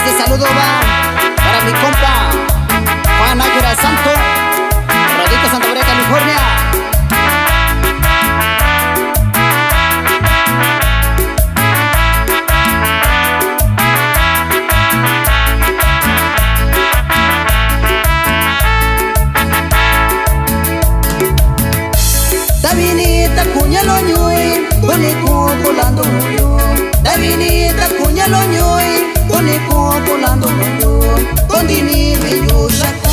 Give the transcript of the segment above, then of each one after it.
Este saludo va para mi compa Juan Águila Santo, radica Santa María, California. Davinita cuñalo ñuy, bonico volando yo. Davinita cuñalo ñuy, bonico volando yo. Condini mi yo shaku,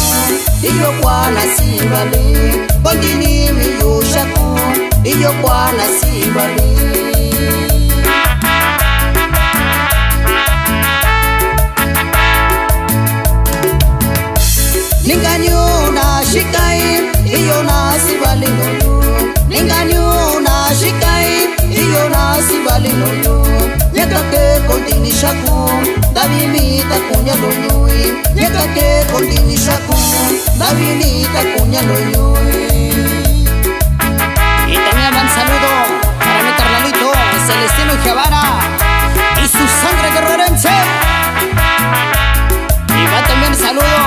y yo cuana si vale. Condini mi yo shaku, y yo cuana si vale. Ninganyo na shikai, iyo na si vale no. Ninganyo na shikai, iyo na si vale no. Nyakake kontini shaku, Davinita cuñalo ñuy. Nyakake kontini shaku, Davinita cuñalo ñuy. Y también un saludo para mi carnalito Celestino Guevara y su sangre guerrerense. Y va también saludo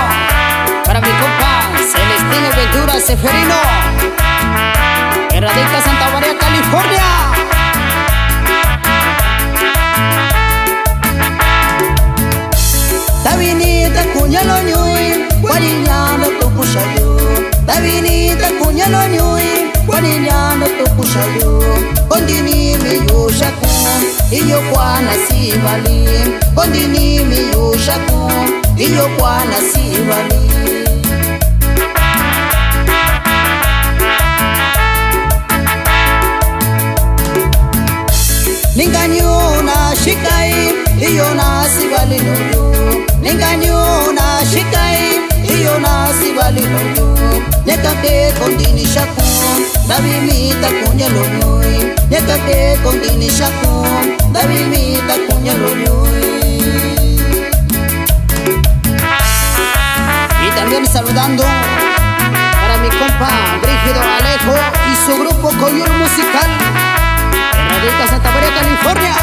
para mi compa Celestino Ventura Seferino, que radica Santa María, California. Davinita cuñalo ñuy, guariñando tu pushayo. Davinita cuñalo ñuy, guariñando tu pushayo. Condini mi yo shaku, y yo cuana si vale. Condini mi yo shaku, y yo cuana si vale. Ninganyo na shikai, iyo na si vale no yo. Ninganyo na shikai, iyo na si vale no yo. Nyakake kondini shaku, Davinita cuñalo ñuy. Nyakake kondini shaku, Davinita cuñalo ñuy. Y también saludando para mi compa Brígido Alejo y su grupo Coyol Musical, que radica Santa María, California.